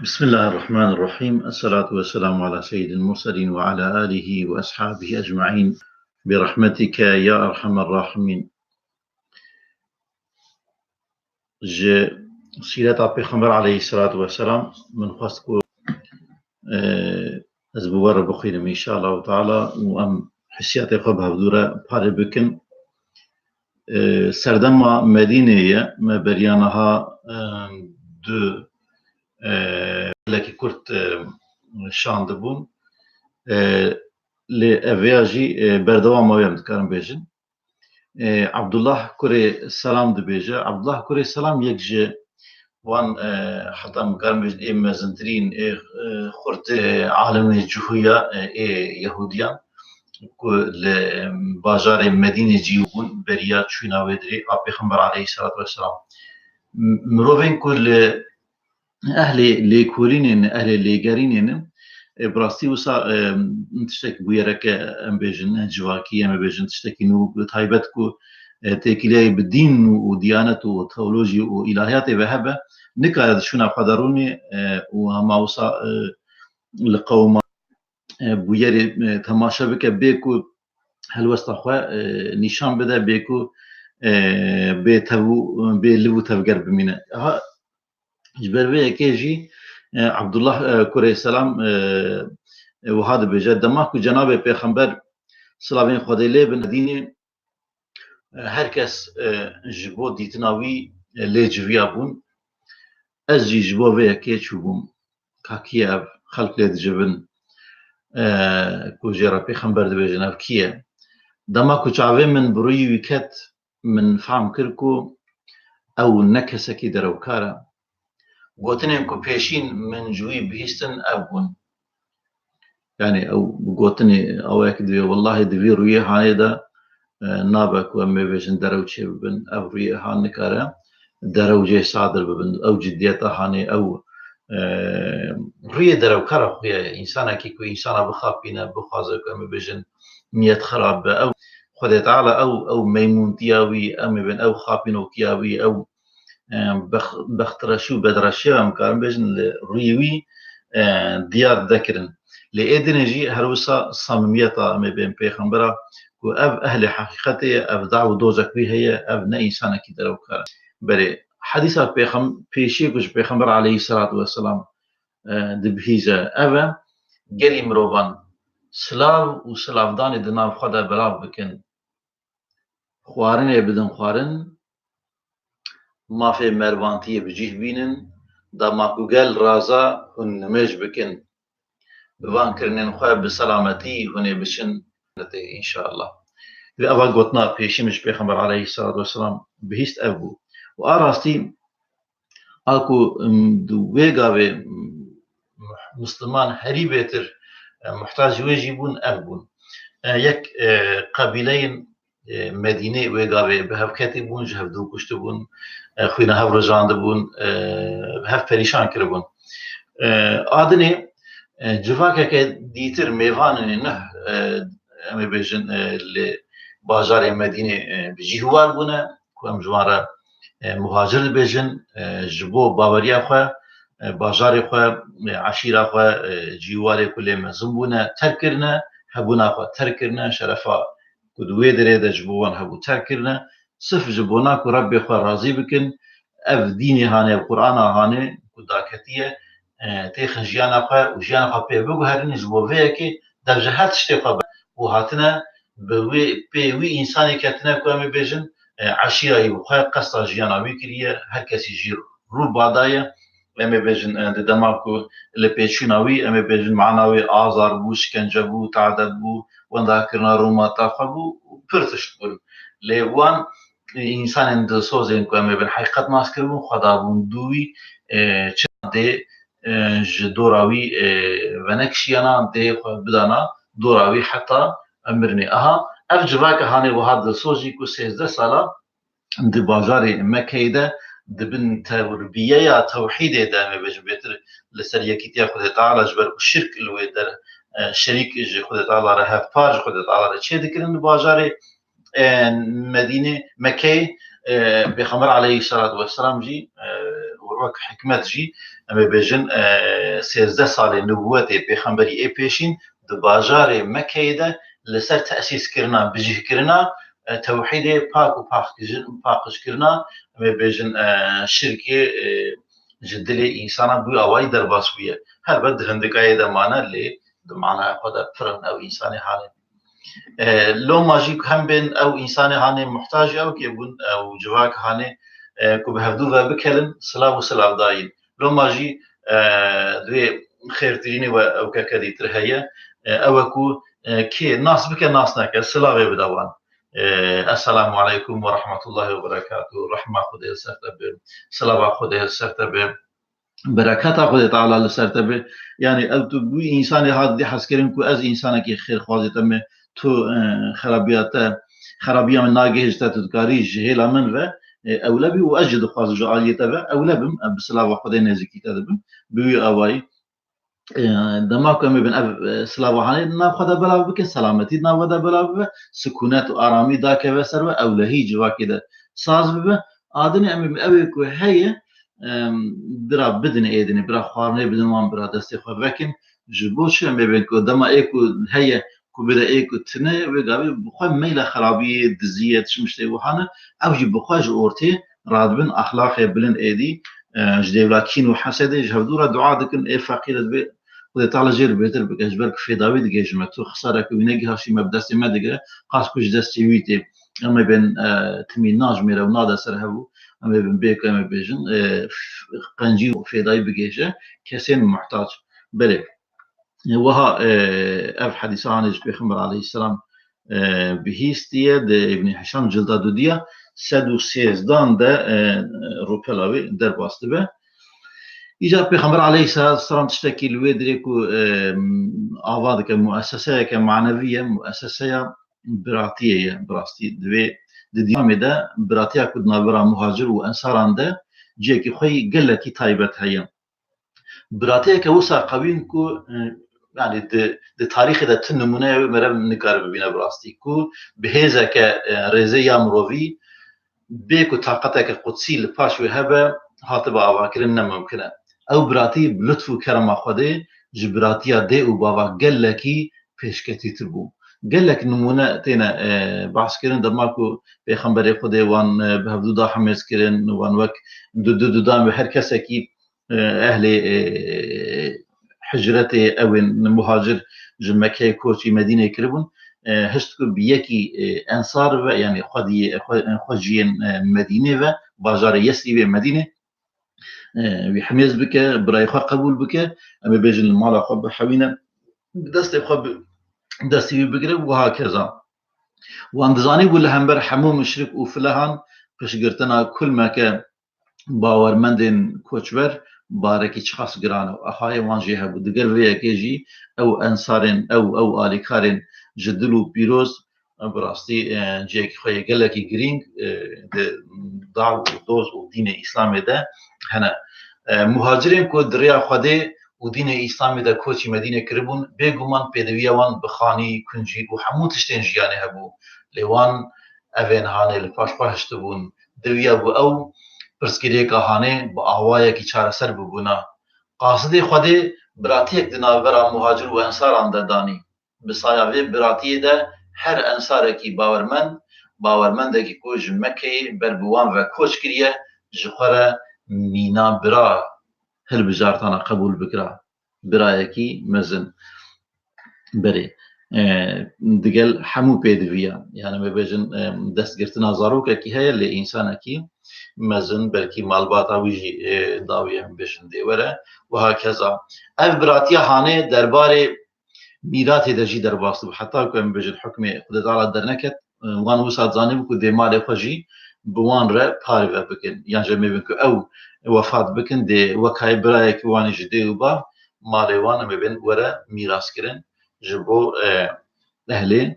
بسم الله الرحمن الرحيم. الصلاة والسلام على سيد المرسلين وعلى آله وأصحابه أجمعين برحمتك يا أرحم الراحمين. ج سيرة پیغمبر عليه الصلاة والسلام من خواستكو از بوار بخيرم إن شاء الله تعالى وأم حسيات خوب هفدورة بحال بكن سردما مدينة ما بريانها دو لكي كرت شان دبون لأفياجي بردوام ويام دكارم بيجن عبد الله كوري سلام دبيجة عبد الله كوري سلام يكجي وان حتى مكارم بيجن مازنترين خورت عالم الجهوية يهوديان باجار مدينة جيوبون بريا شوينا ويدري پیغمبر عليه الصلاة والسلام مروفين كل أهل ليكولين أهل ليجارين براستی وسا تشتك بويرك ام بيجن جواكي ام بيجن تشتكي نو تايبت كو تكيلي بالدين وديانة وتولوجي وإلهيات وهبة نكا شونا قدروني وما وسا القوم بويري تماشا بك بيكو هل وسطخوا نشان بدا بيكو بيتو بيلو تفجر بمينا جبر كيجي عبد الله كوري السلام وهذا بجد دماغ جناب پیغمبر سلامين خدي لي بن ديني هركس جبو ديتناوي لي جويابون از جبو ويا كيچوبم كاكياف خلق لي جبن كو جرا پیغمبر دبي جناب كيه دماغ چاوي من بروي ويكت من فهم كركو او نكسكي دروكارا قوتنين كو بيشين من جوي بهستن ابون يعني او قوتني او يكدي والله دبي رويه هايدا نابك وما بيشن دروجي بن او رويه هانكارا دروجي صادر بن او جديته هاني او رويه دروكارا خويا انسان كيكو انسان بخافينا بخازك وما بيشن نيت خراب او خدي تعالى او ميمون تياوي ام بن او خافينو كياوي او بخترشو بدرشي ام كارم بيجن رويوي ديار ذكرن لإدنجي هروسا صميميتا ما بين پیغمبرا و اف اهل حقيقتي اف دعو دوزك بي هي اف نا انسان كي درو كار بري حديثا بيشي كوش پیغمبر عليه الصلاة والسلام دبهيزة اف جري مروبان سلاو و سلاو داني دنام خدا بلاو بكن خوارن بدن خوارن ما في مروانتية بجيه بينن دا ماكو قال رازا هن نمج بكن بوان كرنين خواه بسلامتي هن بشن إن شاء الله بأبا قوتنا بيشي مش بيخمبر عليه الصلاة والسلام بهيست أبو وآراستي أكو دويقا مسلمان هري بيتر محتاج ويجيبون أبون يك قبيلين مدينة ويقا بهف كاتبون جهف دو كشتبون خوينا هف رجان دبون هف پريشان كربون آدني جواكا ديتر ميوان نه اما بيجن باجار مدينة بجيهوال بونا كوام جوارا مهاجر بيجن جبو باوريا خوا باجار خوا عشيرة خوا جيوال كل مزم بونا تركرنا هبونا خوا تركرنا شرفا كدوي دريدا جبوان هبو تركرنا صف جبونا كو ربي خوا راضي بكن اف ديني هاني القرآن هاني كداكتية تيخن جيانا خوا و جيانا خوا بيبوغو هرين جبو فيكي در جهات شتي خوا وهاتنا بوي إنساني كاتنا كوامي بيجن عشيرة يبخوا قصة جيانا ويكرية هركسي جير رو بعدايا أمي بيجن دماغو اللي بيشوناوي أمي بيجن معناوي آزار بو شكنجة بو تعدد بو وان ذاكرنا روما تاخوا بو پرتش بون لوان إنسان دل سوزين كوامي بين حقيقة ناس كربون خدا بون دوي دي دوراوي ونكشيانا دي بدانا دوراوي حتى أمرني أها أفجواك هاني وهذا سوجي كو 16 سالة دي باجاري مكيدة دبن تربية توحيد دائما بيتر لسريكيتيا خد تعالى جبر الشرك الويدر شريك خد تعالى راه فاج خد تعالى شي ذكرن باجاري مدينة مكة بخمر عليه الصلاة والسلام جي وك حكمت جي أما بيجن 13 سال نبوتي بيخنبري اي بيشين دباجار مكيدة لسر تأسيس كرنا بجيه كرنا توحيد باك باقش كرنا أما بيجن شركة جدلي إنسانا بو أواي درباس بيه هل بد هندك أيضا معنا اللي معنا خدا فرن أو إنساني حالي لو ماجيك هم بين او انساني هاني محتاج او كيبون او جواك هاني كو بهدو بكلم سلام وسلام داين لو ماجي دوي خير تريني او كدي ترهيا او كو كي ناس بك ناس نك سلام بدوان السلام عليكم ورحمه الله وبركاته رحمه خدي سرتب سلام خدي سرتب بركات خدي تعالى لسرتب يعني او تو انساني هاد دي حسكرين كو از انسانك خير خوازي تم تو خرابية من ناقهج تتذكاري جهيلا من و أولابي وأجد خواز جعالية تبع أولابم بسلاوة وخدي نزيكي تدبم بيوي أواي دماغ أمي بن أب سلاوة هاني ناخذ بلا بك سلامتي ناخذ بلا بك سكونات وآرامي داك وسر أولهي جوا كده ساز بب آدني أمي بن أبي كو هي برا بدن إيدني برا خوارني بدن وان برا دستي خو لكن جبوش أمي بن كو دما إيكو هي كوبدا إيكو تنا وقابل بخوا ميلا خرابية دزية شمشتي وحنا أو جي بخوا جورتي رادبن أخلاق بلن إيدي جديولا كين وحسد جهودورا دعاء دكن إيه فقيرة بي وده تعالى جير بيتر بكجبرك في داويد جيجمتو خسارة كوينيجي هاشي مبدأسي ما دقة قاس كوش دستي ويتي أما بين تميناج ميرا ونادا سرهبو أما بين بيك أما بيجن قنجي في داوي بجيجة كسين محتاج بلي وها اف حديث عن البيغمبر عليه السلام بهيستيه ابن هشام جلدا دوديا سدو سيزدان ده روبلاوي در باستبه إجا البيغمبر عليه السلام تشتكي الويدريكو آواد كمؤسسة كمعنوية مؤسسة براتية براستي دوي ديام ده براتيا كدنا برا مهاجر وأنصاران ده جيكي خوي قلكي تايبت هيا براتيا كوسا قوين كو يعني د تاريخ ده تنمونه مرم نكار ببينا براستي كو بهذا كرزيا مروفي بيكو طاقتك القدسي لفاش وهبه هاتبا اواكرنا ممكنه او براتي بلطف وكرم خدي جبراتيا دي وبابا قالكي فيشكتي تربو قالك نمونه تينا بحث كرن دماكو بيخنبري خدي وان بهبدو دا حميز كرن وان وك دو دام هر كسكي اهلي حجرتي او مهاجر جمكي كوتي مدينه كربون هشتكو بيكي انصار يعني خديين مدينه و بازار يسري بمدينه بحميز بك براي قبول بك اما بيجن المال خب حوينا دست خب دستي بقرب وهكذا واندزاني ولا همبر حمو مشرك وفلهان فشقرتنا كل ما كان باورمندن كوچبر باركي شخص جرانو اخاي وانجي هبو دقر ويا كيجي او انصارن او اليكارن جدلو بيروز براستي جيك خويا قالكي جرينج دعو دوز ودين الاسلام ده هنا مهاجرين كو دريا خدي ودين الاسلام ده كوتشي مدينه كربون بيغمان بيدويا وان بخاني كنجي وحموت شتين جياني هبو لوان افين هاني الفاش باشتبون دويا بو او پرسکریه که هانه با آوایی که چاره سر ببونا قاصدی خودی براتیک دناورا مهاجر و انصار آن دانی بسایاوی براتی ده هر انصار کی باورمند کی کوج مکی بربوان و کوچ کریه جخره مینا برا هل بجارتانا قبول بکرا برای کی مزن بری دقل حمو بيدويا يعني ما بيجن دست قرتنا زاروكا كي هي اللي انسان كي مزن بلكي مالباتا ويجي داوية بيجن دي ورا وهكذا اف براتيا هاني درباري ميراتي دجي درباستو حتى كم بيجن حكمي قدرت على درنكت وان وسات زاني بكو دي مالي خجي بوان را باريفا بكن يعني جميع بكو او وفات بكن دي وكاي برايك واني جدي وبا مالي وانا مبين ورا ميراس كرن جبو اهلي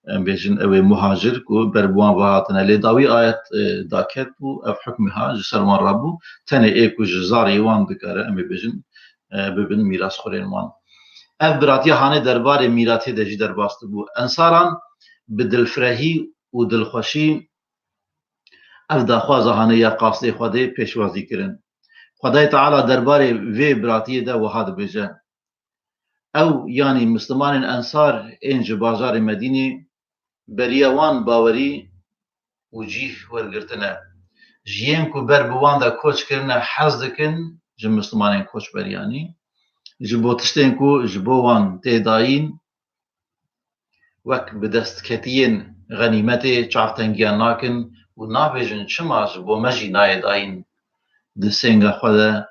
بيجن او مهاجر كو بربوان وهاتنا لي داوي ايات داكت و اف حكمها جسرمان ربو تاني ايكو جزاري وان دكاره ام بيجن ببن ميراث خورين وان اف براتي هاني دربار ميراثي دجي درباست بو انصاران بدل فرهي و دل خوشي اف داخواز هاني يا قاصدي خودي پيشوازي كرن خدای تعالی درباره وی براتیه ده وهاد بجه او يعني مسلمان انصار انج بازار مدينه بريوان باوري وجيه ورگرتنه جيين کو بر بوان دا کوچ کرنه حز دکن جم مسلمانین کوچ بریانی جبو تشتین کو جبو وان تیداین وک بدست کتین غنیمت چافتنگیان ناکن و نابجن چما جبو مجی نایداین دسنگا خدا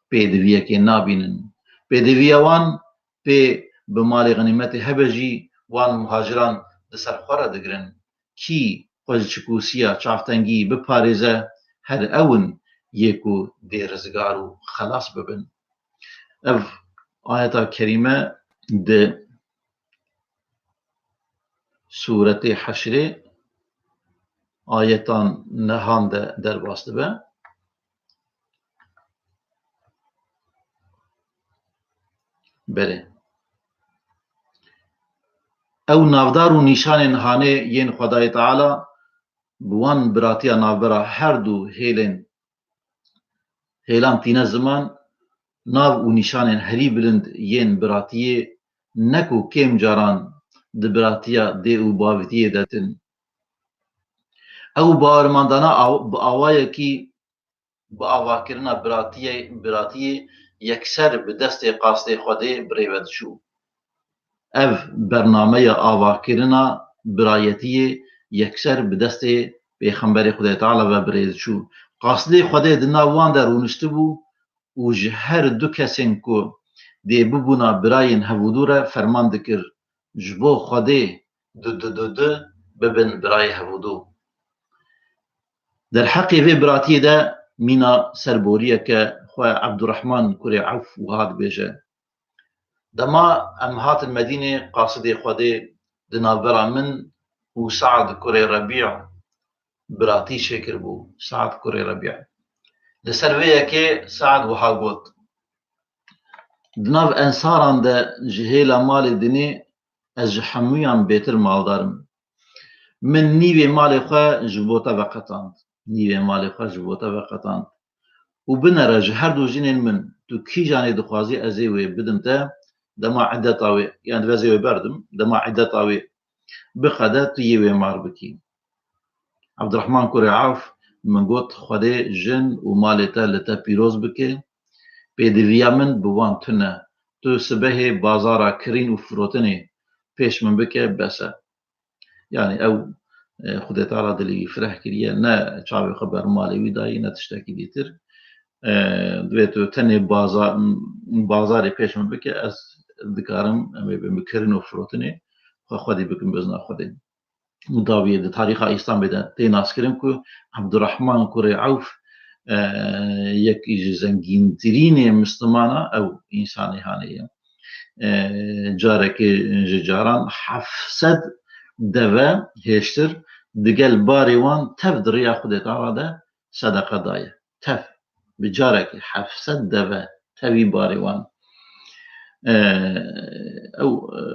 پیدویه که نابینن پیدویه وان پی بمال غنیمت هبجی وان مهاجران دسر خورا دگرن کی خوش چکوسیا چافتنگی بپارێزە هەر ئەون یەک و دێرزگار و خلاص ببن ئەv ئاەتا کەریمە di سوورەتê حەشرê ئاەتان nehan de derbas dibe berê ew navdar û nîşanên hanê yên Xwedayê Teala bi wan biratiya navbera her du hêlan tîne ziman nav û nîşanên herî bilind yên biratiyê ne ku kêm caran di biratiya dê û bavitiyê de tin ew bawermandana bi awayekî bi avakirina biratiyê yekser bi destê qasdê Xwedê birêve diçû ev bernameya avakirina birayetiyê yekser bi destê Pêxemberê Xwedayê Teala ve birê diçû qasdê Xwedê di nav wan de rûniştibû û ji her du kesên ku dê bibûna birayên hevûdû re ferman dikir ji bo Xwedê du bibin birayê hevûdû derheqê vê biratiyê de mîna serboriyeke xwe Ebdurrehman kurê Ewf wiha dibêje dema em hatin Medînê qasidê Xwedê di navbera min û Saad kurê Rebî biratî çêkiribû Saad kurê Rebî li ser vê yekê Saad wiha got di nav ensaran de ji hêla malê dinê ez ji hemûyan bêtir maldarim min nîvê malê xwe ji bo te veqetand û binêre ji her du jinên min tu kîjanê dixwazî ez ê wê bidim te dema iddeta wê yan divê wê berdim dema iddeta wê bixede tu yê wê mar bikî Ebdurrehman kurê Ewf min got Xwedê jin û malê te li te pîroz bike pêdiviya min bi wan tune tu sibehê bazara kirîn û firotinê pêş min bike bes e yani ew Xwedê Teala dilê wî fireh kiriye ne çavê xwe ber malê wî dayî ne tiştekî dîtir divê tu tenê bazarê pêş min bike ez dikarim em ê bi kirîn û firotinê xwe Xwedî bikim bi izna Xwedê daviyê di tarîxa İslamê de tê naskirin ku Ebdurrehman kurê Ewf yekî ji zengîntirînê mislimana ew însanê hanê ye carekê ji caran 700 deve hêştir digel barê wan tev di rêya Xwedê Teala de sedeqe daye tev bi carekê 700 deve tevî barê wan ew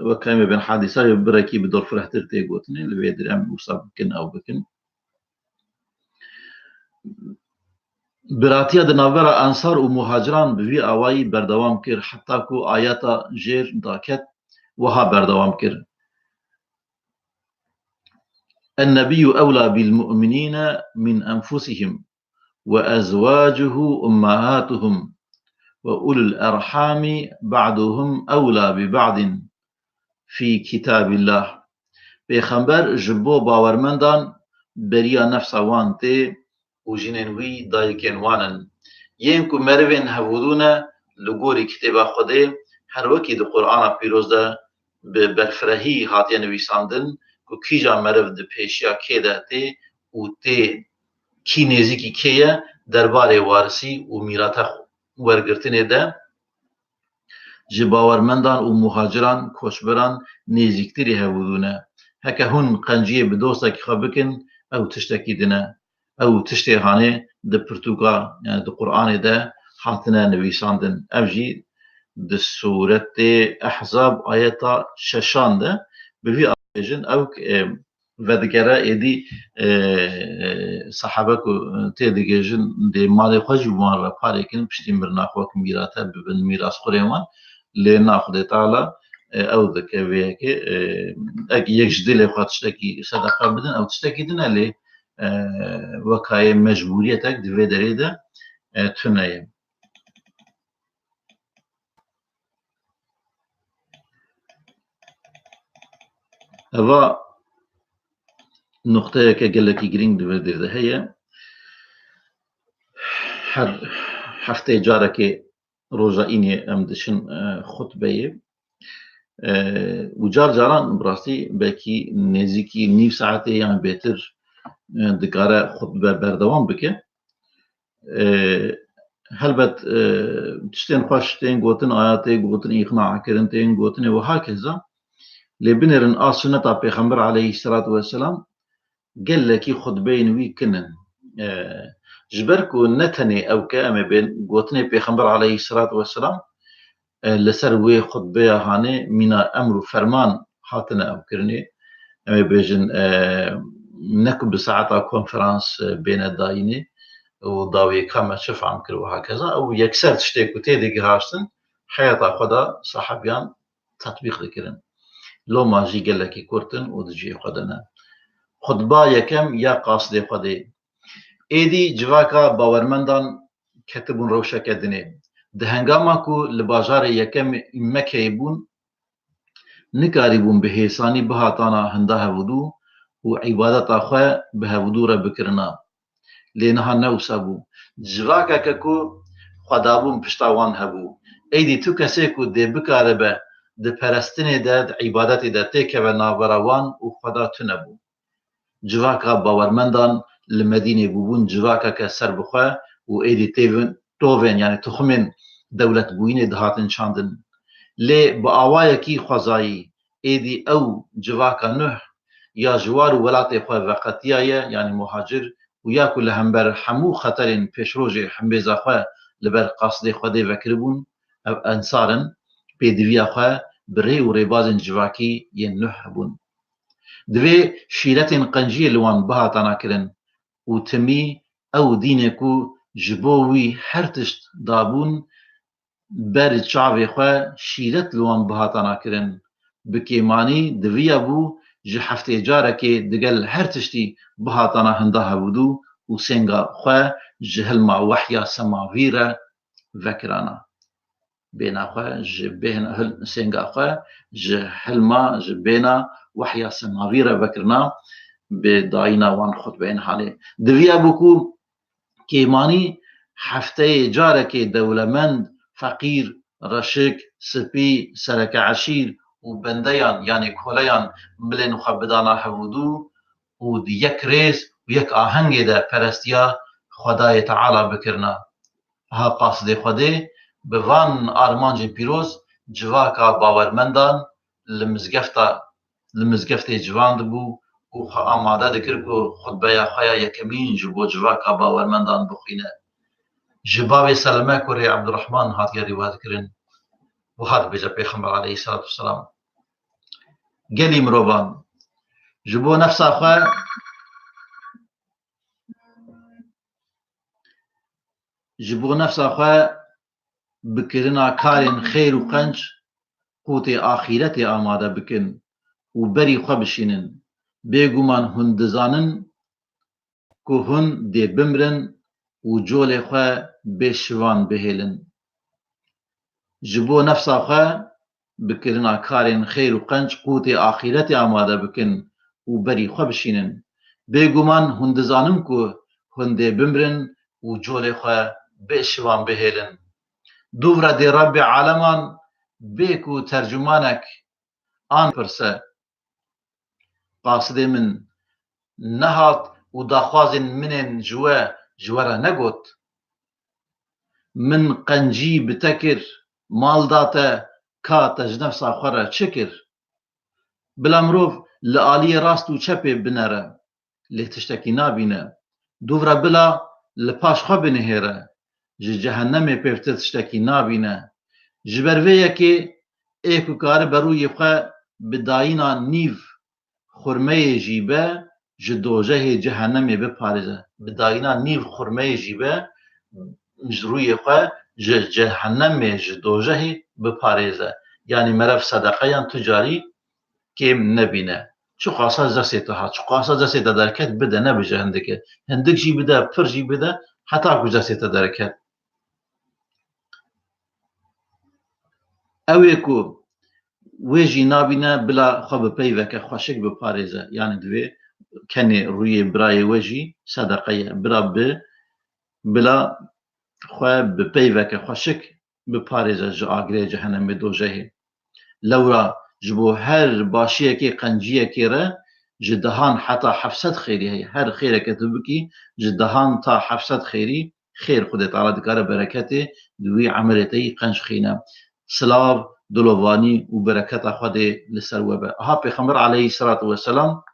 wek em ê bên hadîsayê birekî bi dorfirehtir tê gotinê li vê dirê em wisa bikin ew bikin biratiya di navbera ensar û muhaciran bi vî awayî berdewam kir heta ku ayeta jêr daket wiha berdewam kir النبي أولى بالمؤمنين من أنفسهم وأزواجه أمهاتهم وأولو الأرحام بعضهم أولى ببعض في كتاب الله Pêxember ji bo bawermendan beriya nefsa wan tê û jinên wî dayîkên wan in yên ku merivên hevûdû ne li gorî kitêba Xwedê her wekî di Qur'ana pîroz de bi berfirehî hatiye nivîsandin ku kîja meriv di pêşiya kê de tê û tê kî nêzîkî kê ye derbarê warisî û mîrata wergirtinê de ji bawermendan û muhaciran koçberan nêzîktirî hevûdû ne heke hûn qenciyê bi dostekî xwe bikin ew tiştekî dine ew tiştê hanê di pirtûka yani di Qur'anê de hatine nivîsandin ev jî di sûretê Ehzab ayeta şeşan de bi vî avêjin ew ودگره ایدی صحابه کو تیدگیجن دی مال خوش بوان را پارکن پشتی مرنا خوک میراته ببن میراث خوریوان لینا خدا تعالی او ذكويه كي اكي يجدل خاطر تشتكي صدقه بدن او تشتكي دنا لي وكاي مجبوريتك دفي دريده تنايم هذا نقطة كقال لك جرين دفي دريده هي هفته جارك روجا إني أمدشن خطبة وجار جاران براسي باكي نزيكي نيف ساعتي يعني بيتر دكارة خطبة بردوام بك هلبت تشتين خوش تين قوتن آياتي قوتن إقناع كرن تين قوتن وهكذا لبنرن آسنة بيخمبر عليه الصلاة والسلام قال لك خطبين ويكنن جبركو نتني أو كأم بين قوتن بيخمبر عليه الصلاة والسلام لسر وي خطبه هاني من امر فرمان هاتنا او كرني اما بيجن نكب ساعة كونفرانس بين دايني وداوي كما شف عم كل وهكذا او يكسر تشتيكو تيدي هاشتن حياة خدا صحابيان تطبيق ذكرن لو ما جي قال لك كورتن ودجي خدنا خطبه يكم يا قاصد خدي ايدي جواكا باورمندان كتبون روشا كدني دهنگاما کو لباجار یکم مکه بون نکاری بون بهیسانی بهاتانا هنده هودو و عبادت آخوا به هودو را بکرنا لینها نوسا بو جواکا که خدابون پشتاوان هبو ایدی تو کسی کو ده بکاره به ده پرستنه ده عبادت ده تیکه و ناوراوان و خدا تو نبو جواکا باورمندان لمدینه بوبون جواکا که سر بخوا و ایدی تیون توفن يعني تخمن دولة بوين دهاتن شاندن لي بآوايكي خوزاي ايدي او جواكا نوح يا جوار ولاتي خو وقتيايا يعني مهاجر ويا كل همبر حمو خطرين بيشروجي حمبيزا خو لبر قاصدي خودي وكربون او انصارن بيدويا خو بري وريبازن جواكي ين نوح بون دوي شيرتين قنجي لوان بهاتانا كرن وتمي او دينكو جبوي هرتشت دابون بر چاوی خو شیرت لوان بهاتانا کرن بکیمانی دویا بو جه هفته جاره که دگل هرتشتی بهاتانا هنده هبودو و سنگا خو جهلما وحیا سماویره وکرانا بينا خو جبهنا سنگا خو جهلما جبهنا وحیا سماویره وکرنا بداينا وان خطبين حالي دویا بوكو كيماني هفته جاره که دولمند فقير رشك سبي سرك عشير وبنديان يعني كوليان ملين خبدانا هودو ودي يك ريس ويك آهنگ ده پرستيا خدای تعالى بكرنا ها قاصد خدي بوان آرمانج بيروز جواكا باورمندان لمزگفت جواند بو و آماده دکر کو خطبه خایا یکمین جبو جواكا باورمندان بخينه جباب سلمه كوري عبد الرحمن هات يا رواية كرين وهذا بيجا بيخمر عليه الصلاة والسلام قالي مروبان جبو نفس أخوة بكرنا كارين خير وقنج قوتي آخرتي آماده بكن وبري خبشينن بيقومان هندزانن كو هن دي بمرن وجولي خوا بشوان بهيلن جبو نفس خوا بكرنا كارين خير وقنج قوتي آخرتي آماده بكن وبري خبشينن بيقومان هندزانن كو هندي بمرن وجولي خوا بشوان بهيلن دورة دي رب عالمان بيكو ترجمانك آن فرسه قاصدي من نهات وداخوازن منن جوارا نقوت من قنجي بتكر مال داتا كاتا جنفسا خورا شكر بلا مروف لآلي راستو چپي بنره لي تشتكي نابينه دورة بلا لپاش خو بنهيره جهنم پفتت تشتكي نابينه جبرويه كي ايكو كار بروي خو بداينا نيف خرمه جیبه جدوجه جهنم بپارزه بداینا نیو خرمه جیبه روی خو جهنم جدوجه بپارزه یعنی مرف صدقه تجاری کم نبینه چو قاسا زسیت ها چو قاسا زسیت درکت بده نبیجه هندک جی بده پر جی بده حتی کو زسیت درکت اوی کو ویجی نابینه بلا خو بپیوه که خوشک بپارزه یعنی دوی کنی روی برای ویجی صدقه برا بلا خو بپیوه که خوشک بپارزه جا آگره جهنم دوجه لورا جبو هر باشیه که قنجیه که را جدهان حتی 700 خیری هی هر خیره که تو بکی جدهان تا 700 خیری خیر خود تعالی دکاره برکت دوی عملیتی قنج خینه سلاو دلوانی و برکت خود لسر وبه ها پیغمبر علیه الصلاة والسلام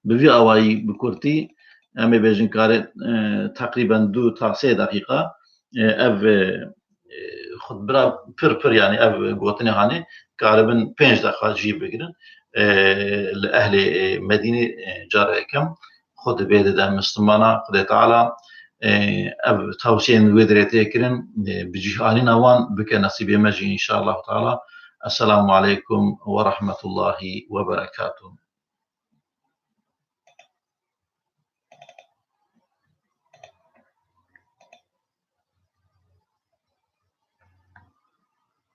بوی اوایی بکرتی امی بیجن کاره تقریبا 2 تا 3 دقیقه اف خود برا پر يعني اف قوتني هاني قالبا 5 دقائق جيب بگیرن لأهل مدينة جارة كم خود بيد ده مسلمانا خد تعالى اف توسين ودريتي كرن بجيهاني نوان بك نصيب مجي ان شاء الله تعالى السلام عليكم ورحمة الله وبركاته